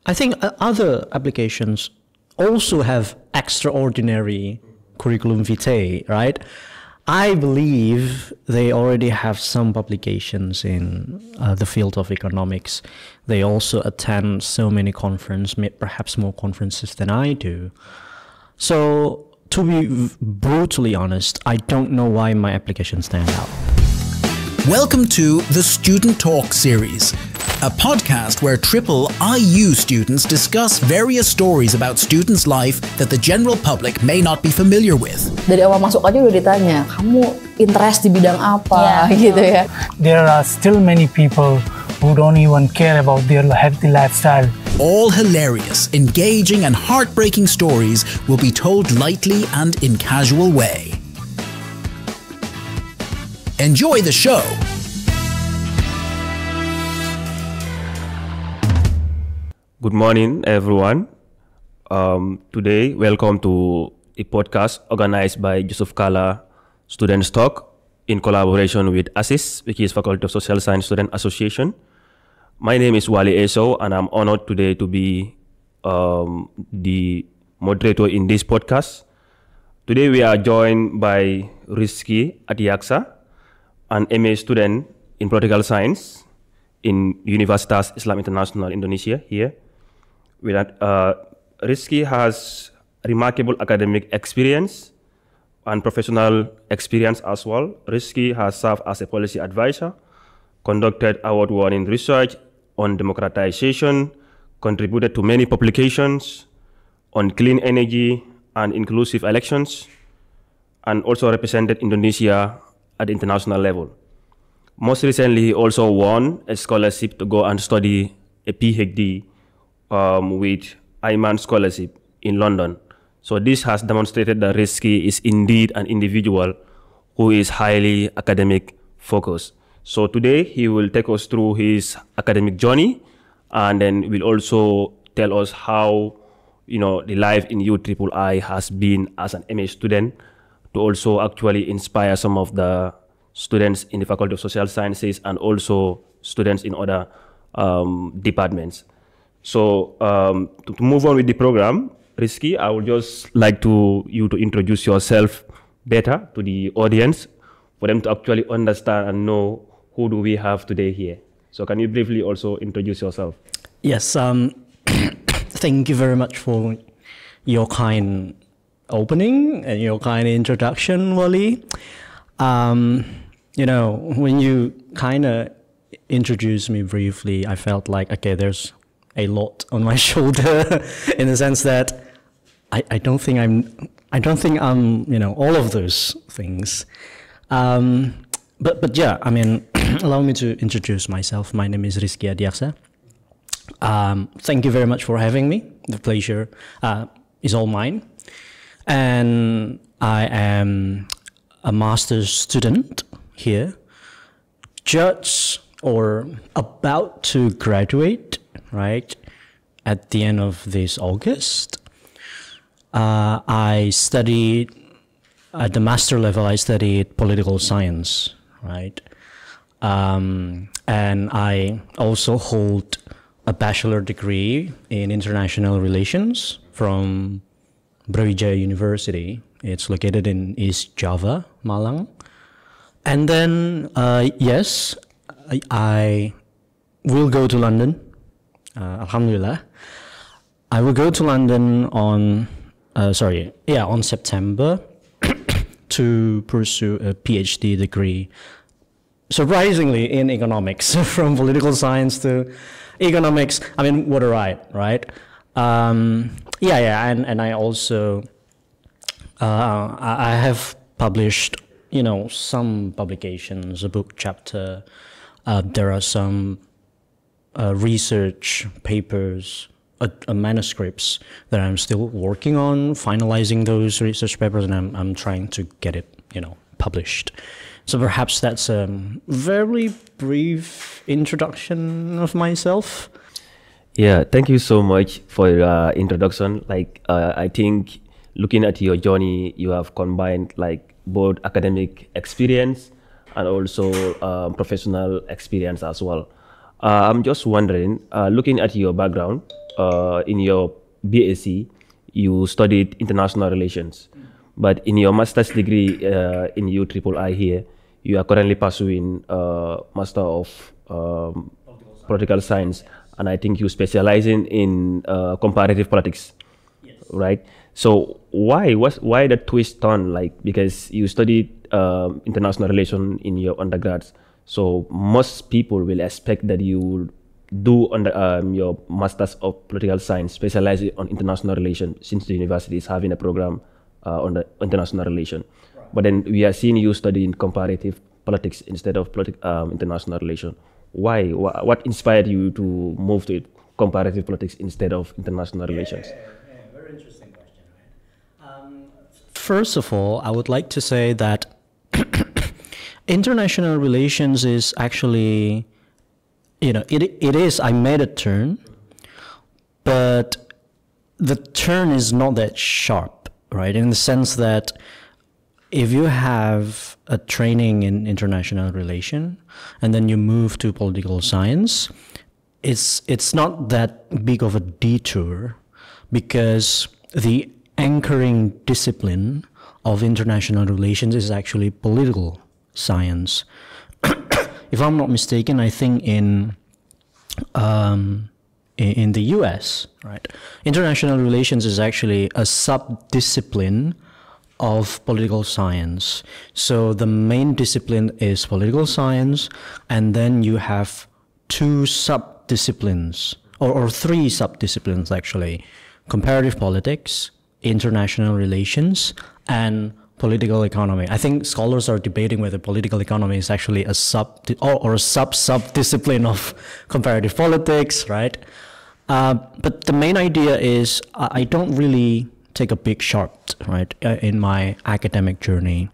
I think other applications also have extraordinary curriculum vitae, right? I believe they already have some publications in the field of economics. They also attend so many conferences, perhaps more conferences than I do. So, to be brutally honest, I don't know why my applications stand out. Welcome to the Student Talk series, a podcast where UIII students discuss various stories about students' life that the general public may not be familiar with. Dari awal masuk aja udah ditanya, kamu interest di bidang apa, gitu ya. There are still many people who don't even care about their healthy lifestyle. All hilarious, engaging, and heartbreaking stories will be told lightly and in casual way. Enjoy the show. Good morning, everyone. Today, welcome to a podcast organized by Yusuf Kala Students Talk in collaboration with ASIS, which is Faculty of Social Science Student Association. My name is Wali Eso, and I'm honored today to be the moderator in this podcast. Today, we are joined by Rizky Atiyaksa, an MA student in political science in Universitas Islam International Indonesia here. Rizky has remarkable academic experience and professional experience as well. Rizky has served as a policy advisor, conducted award-winning research on democratization, contributed to many publications on clean energy and inclusive elections, and also represented Indonesia at the international level. Most recently, he also won a scholarship to go and study a PhD with UIII scholarship in London. So this has demonstrated that Rizky is indeed an individual who is highly academic focused. So today he will take us through his academic journey, and then will also tell us how the life in UIII has been as an MA student, to also actually inspire some of the students in the Faculty of Social Sciences and also students in other departments. So to move on with the program, Rizky, I would just like you to introduce yourself better to the audience, for them to actually understand and know who do we have today here. So can you briefly also introduce yourself? Yes, thank you very much for your kind opening and your kind introduction, Wally. When you kind of introduced me briefly, I felt like, okay, there's a lot on my shoulder in the sense that I don't think I'm all of those things. But yeah, I mean, allow me to introduce myself. My name is Rizky Atiyaksa. Thank you very much for having me. The pleasure is all mine. And I am a master's student here, just or about to graduate, right, at the end of this August. I studied, at the master level, I studied political science, right? And I also hold a bachelor degree in international relations from Brawijaya University. It's located in East Java, Malang. And then, yes, I will go to London. Alhamdulillah. I will go to London on September to pursue a PhD degree, surprisingly, in economics, from political science to economics. I mean, what a ride, right? And I also I have published some publications, a book chapter. There are some research papers, manuscripts that I'm still working on, finalizing those research papers, and I'm trying to get it published. So perhaps that's a very brief introduction of myself. Yeah, thank you so much for your introduction. I think looking at your journey, you have combined both academic experience and also professional experience as well. I'm just wondering, looking at your background, in your BSc, you studied international relations, but in your master's degree in UIII here, you are currently pursuing Master of Political Science, and I think you specializing in comparative politics, right? So why the twist turn? Like, because you studied international relation in your undergrads, so most people will expect that you will do under your Masters of Political Science, specializing on international relations, since the university is having a program on the international relation. Right. But then we are seeing you studying comparative politics instead of international relation. Why? What inspired you to move to comparative politics instead of international relations? Very interesting question, right? First of all, I would like to say that international relations is actually, it is, I made a turn, but the turn is not that sharp, right? In the sense that if you have a training in international relation and then you move to political science, it's not that big of a detour, because the anchoring discipline of international relations is actually political science. If I'm not mistaken, I think in the US, right, international relations is actually a sub-discipline of political science. So the main discipline is political science, and then you have two sub-disciplines, or three sub-disciplines actually: comparative politics, international relations, and political economy. I think scholars are debating whether political economy is actually a sub-discipline of comparative politics, right? But the main idea is I don't really take a big shot, right, in my academic journey.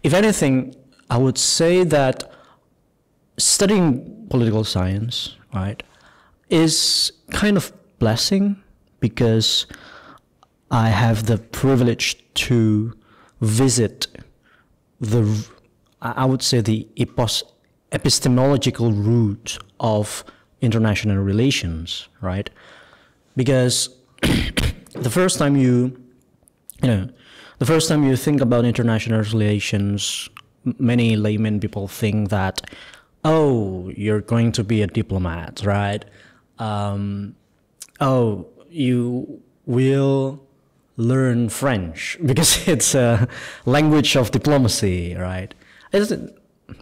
If anything, I would say that studying political science, right, is kind of blessing, because I have the privilege to visit I would say the epistemological root of international relations, right? Because the first time you think about international relations, many layman people think that, oh, you're going to be a diplomat, right? Oh, you will learn French because it's a language of diplomacy, right?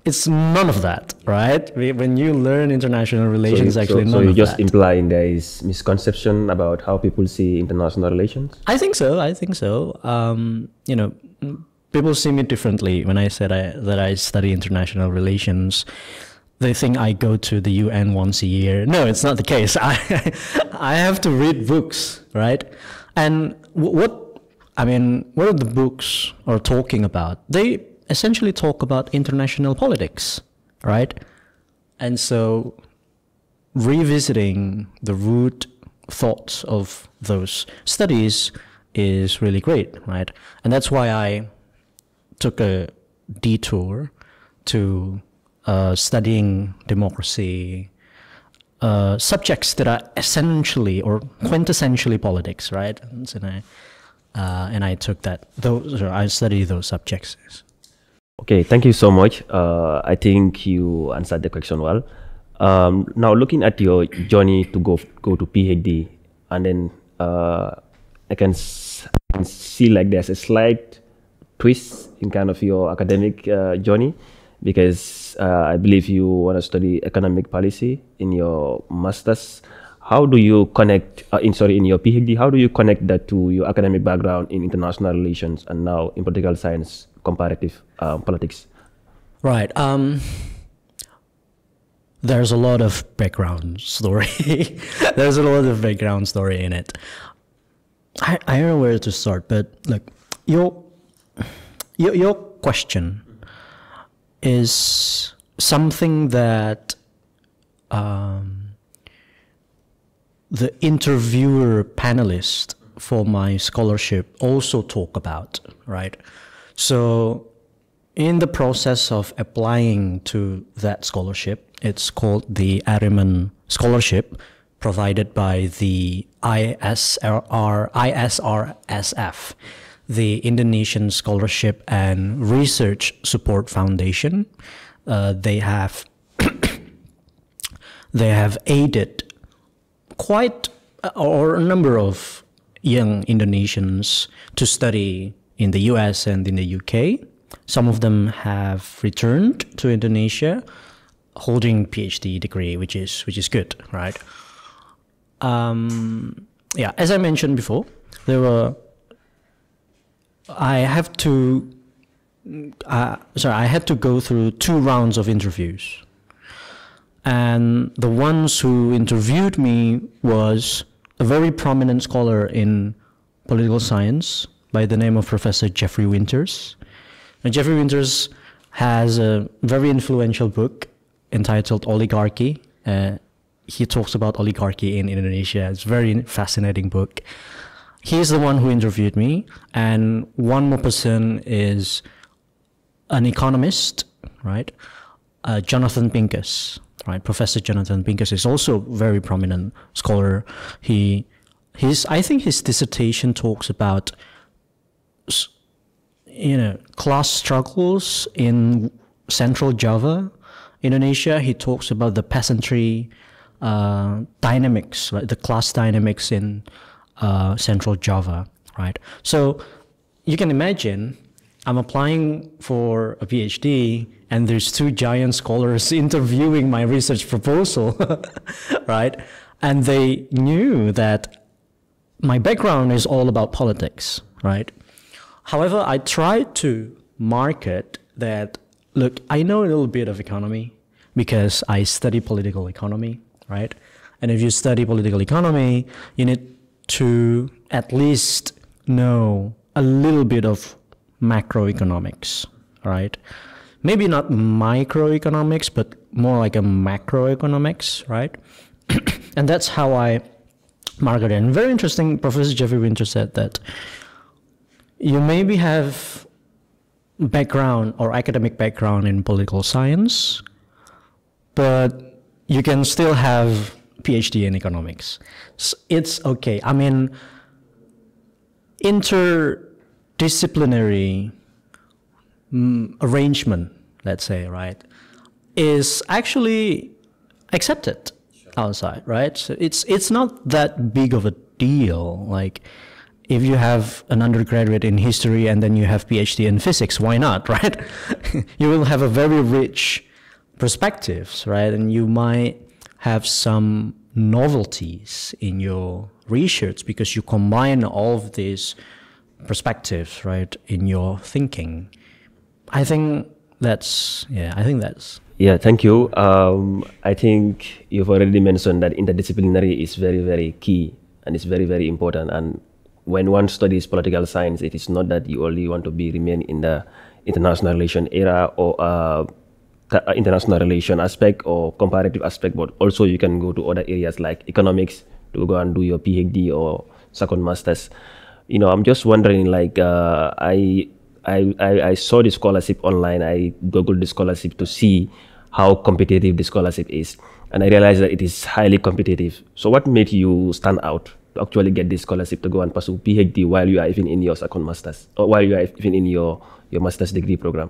It's none of that, right? When you learn international relations, none of that. So you're just implying there is misconception about how people see international relations? I think so. People see me differently when I said that I study international relations. They think I go to the UN once a year. No, it's not the case. I have to read books, right? And what are the books are talking about? They essentially talk about international politics, right? And so revisiting the root thoughts of those studies is really great, right? And that's why I took a detour to studying democracy, subjects that are essentially or quintessentially politics, right? And I took I studied those subjects. Okay, thank you so much. I think you answered the question well. Now, looking at your journey to go to PhD, and then I can see like there's a slight twist in kind of your academic journey, because I believe you want to study economic policy in your master's. How do you connect, in your PhD, how do you connect that to your academic background in international relations and now in political science, comparative politics? Right. There's a lot of background story. There's a lot of background story in it. I don't know where to start, but look, your question is something that the interviewer panelist for my scholarship also talk about, right? So in the process of applying to that scholarship, It's called the Ariman Scholarship, provided by the ISRSF, the Indonesian Scholarship and Research Support Foundation. They have they have aided quite or a number of young Indonesians to study in the US and in the UK. Some of them have returned to Indonesia holding PhD degree, which is good, right? Yeah, as I mentioned before, I had to go through 2 rounds of interviews. And the ones who interviewed me was a very prominent scholar in political science by the name of Professor Jeffrey Winters. And Jeffrey Winters has a very influential book entitled Oligarchy. He talks about oligarchy in Indonesia. It's a very fascinating book. He's the one who interviewed me. And one more person is an economist, right? Jonathan Pincus, right? Professor Jonathan Pincus is also a very prominent scholar. I think his dissertation talks about, class struggles in Central Java, Indonesia. He talks about the peasantry dynamics, right? The class dynamics in Central Java, right? So you can imagine I'm applying for a PhD and there's 2 giant scholars interviewing my research proposal, right? And they knew that my background is all about politics, right? However, I tried to market that, look, I know a little bit of economy because I study political economy, right? And if you study political economy, you need to at least know a little bit of macroeconomics, right? Maybe not microeconomics, but more like a macroeconomics, right? And that's how I marketed. And very interesting, Professor Jeffrey Winter said that you maybe have background or academic background in political science, but you can still have PhD in economics. It's okay. I mean, interdisciplinary arrangement, let's say, right, is actually accepted outside, right? So it's not that big of a deal. Like, if you have an undergraduate in history and then you have PhD in physics, why not, right? You will have a very rich perspectives, right? And you might have some novelties in your research because you combine all of these perspectives, right, in your thinking. I think that's. Yeah, thank you. I think you've already mentioned that interdisciplinary is very, very key and it's very, very important. And when one studies political science, it is not that you only want to remain in the international relation era or international relation aspect or comparative aspect, but also you can go to other areas like economics to go and do your PhD or second masters. I'm just wondering, like, I saw the scholarship online. I googled the scholarship to see how competitive the scholarship is, and I realized that it is highly competitive. So what made you stand out to actually get this scholarship to go and pursue PhD while you are even in your second masters, or while you are even in your master's degree program?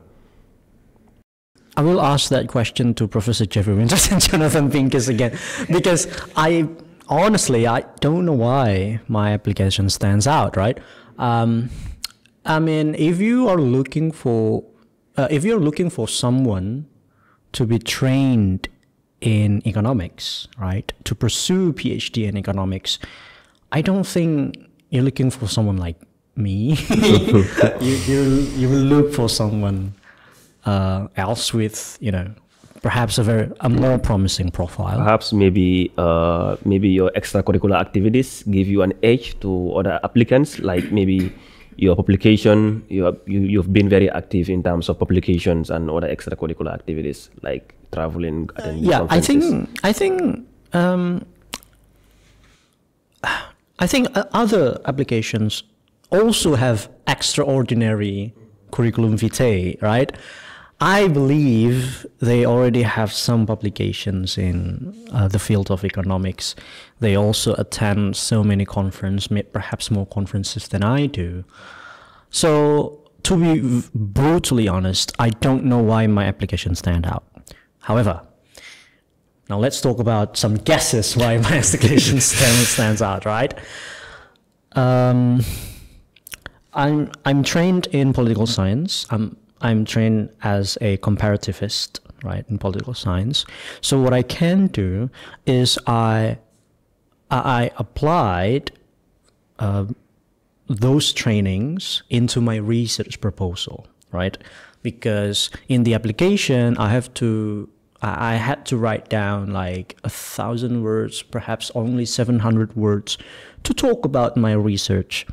I will ask that question to Professor Jeffrey Winters and Jonathan Pincus again, because I don't know why my application stands out, right? I mean, if you're looking for someone to be trained in economics, right, to pursue PhD in economics, I don't think you're looking for someone like me. you will look for someone else with, perhaps a more promising profile. Perhaps maybe your extracurricular activities give you an edge to other applicants, like maybe your publication, you've been very active in terms of publications and other extracurricular activities like traveling, attending conferences. I think other applications also have extraordinary curriculum vitae, right? I believe they already have some publications in the field of economics. They also attend so many conferences, perhaps more conferences than I do. So to be brutally honest, I don't know why my application stand out. However, now let's talk about some guesses why my application stands out, right? I'm trained in political science. I'm trained as a comparativist, right, in political science. So what I can do is I applied those trainings into my research proposal, right? Because in the application, I had to write down like 1,000 words, perhaps only 700 words, to talk about my research.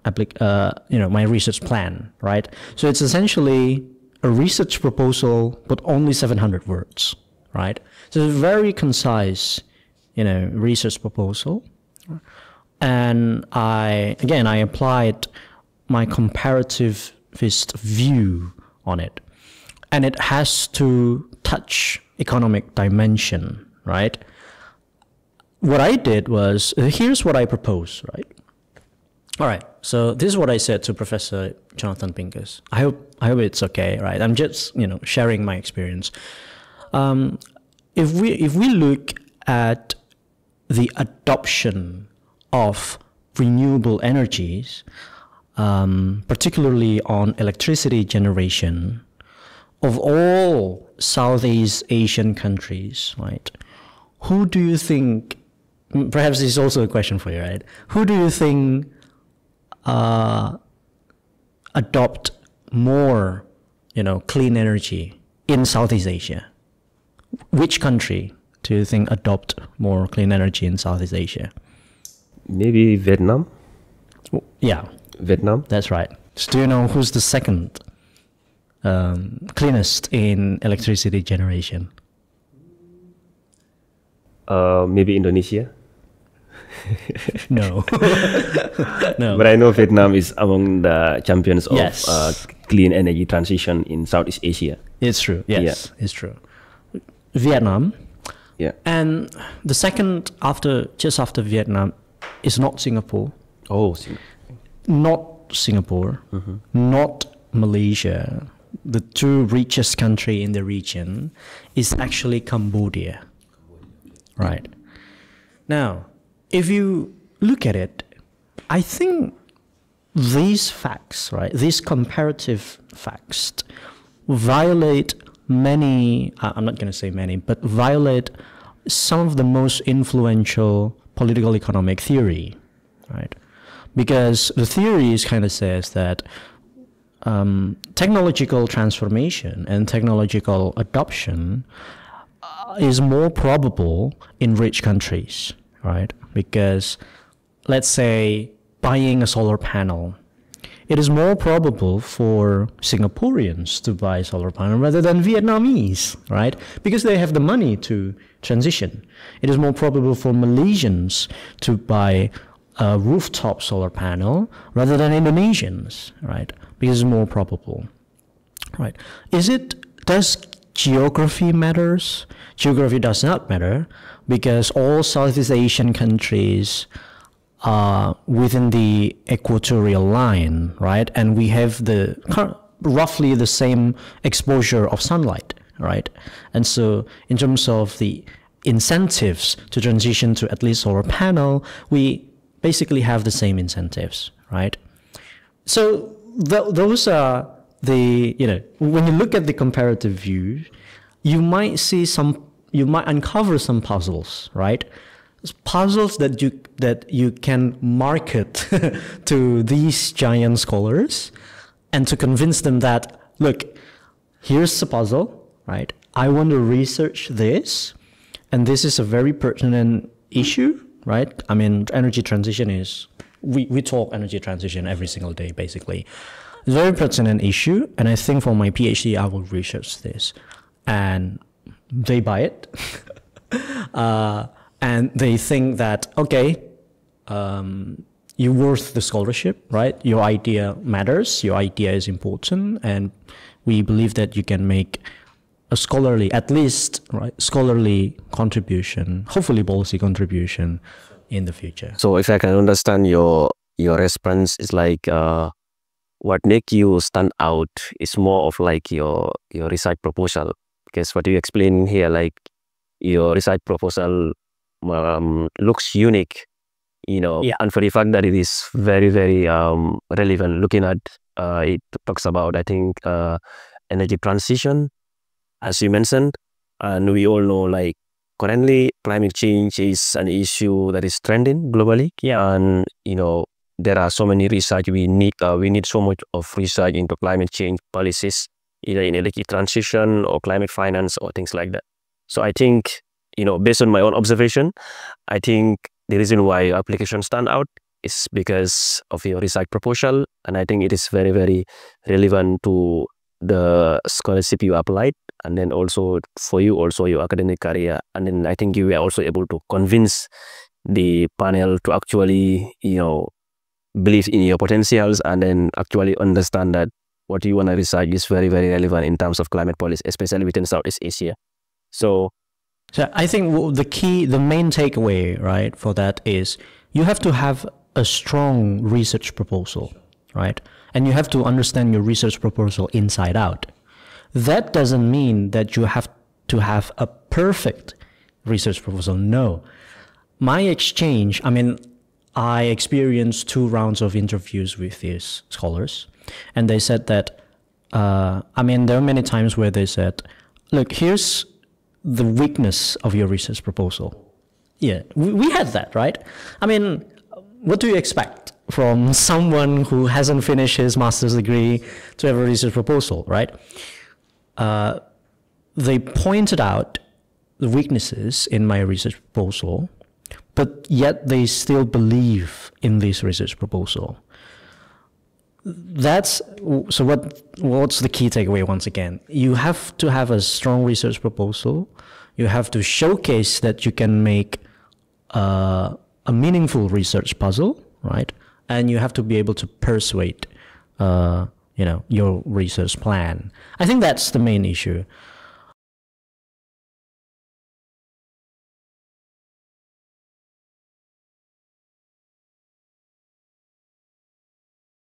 My research plan, right? So it's essentially a research proposal, but only 700 words, right? So it's a very concise, research proposal. And I applied my comparativist view on it. And it has to touch economic dimension, right? What I did was, here's what I proposed, right? All right, so this is what I said to Professor Jonathan Pincus. I hope it's okay, right? I'm just sharing my experience. If we look at the adoption of renewable energies, particularly on electricity generation, of all Southeast Asian countries, right? Who do you think? Perhaps this is also a question for you, right? Who do you think adopt more, clean energy in Southeast Asia? Which country do you think adopt more clean energy in Southeast Asia? Maybe Vietnam. Yeah, Vietnam. That's right. So do you know who's the second cleanest in electricity generation? Maybe Indonesia. No. No. But I know Vietnam is among the champions of Yes. clean energy transition in Southeast Asia. It's true. Yes, it's true. Vietnam. Yeah. And the second just after Vietnam is not Singapore. Oh, Not Singapore. Not Malaysia. The two richest country in the region is actually Cambodia. Right. Now, if you look at it, I think these facts, right, these comparative facts violate many, I'm not going to say many, but violate some of the most influential political economic theory, right? Because the theory kind of says that technological transformation and technological adoption is more probable in rich countries, right? Because let's say buying a solar panel, it is more probable for Singaporeans to buy a solar panel rather than Vietnamese, right? Because they have the money to transition. It is more probable for Malaysians to buy a rooftop solar panel rather than Indonesians, right? Because it's more probable, right? Does geography matters? Geography does not matter because all Southeast Asian countries are within the equatorial line, right? And we have roughly the same exposure of sunlight, right? And so in terms of the incentives to transition to at least solar panel, we basically have the same incentives, right? So those are the, when you look at the comparative view, you might uncover some puzzles, right? Puzzles that you can market to these giant scholars and to convince them that, look, here's the puzzle, right? I want to research this, and this is a very pertinent issue, right? I mean, energy transition is, we talk energy transition every single day, basically. It's a very pertinent issue, and I think for my PhD, I will research this. And they buy it. And they think that, okay, you're worth the scholarship, right? Your idea matters, your idea is important, and we believe that you can make a scholarly, at least, right, scholarly contribution, hopefully policy contribution in the future. So if I can understand your response is like what make you stand out is more of like your research proposal, because what you explain here, like your research proposal looks unique, you know, and for the fact that it is very, very relevant, looking at it talks about, I think, energy transition, as you mentioned, and we all know like currently climate change is an issue that is trending globally, and you know there are so many research we need so much of research into climate change policies, either in energy transition or climate finance or things like that. So I think, you know, based on my own observation, I think the reason why your application stand out is because of your research proposal, and I think it is very, very relevant to the scholarship you applied, and then also for you also your academic career. And then I think you were also able to convince the panel to actually, you know, believe in your potentials and then actually understand that what you want to research is very, very relevant in terms of climate policy, especially within Southeast Asia. So I think the main takeaway, right, for that is you have to have a strong research proposal, right? And you have to understand your research proposal inside out. That doesn't mean that you have to have a perfect research proposal. No. My exchange, I mean, I experienced 2 rounds of interviews with these scholars, and they said that, I mean, there are many times where they said, look, here's the weakness of your research proposal. Yeah, we had that, right? I mean, what do you expect from someone who hasn't finished his master's degree to have a research proposal, right? They pointed out the weaknesses in my research proposal, but yet they still believe in this research proposal. So what's the key takeaway once again? You have to have a strong research proposal. You have to showcase that you can make a meaningful research puzzle, right? And you have to be able to persuade, you know, your research plan. I think that's the main issue.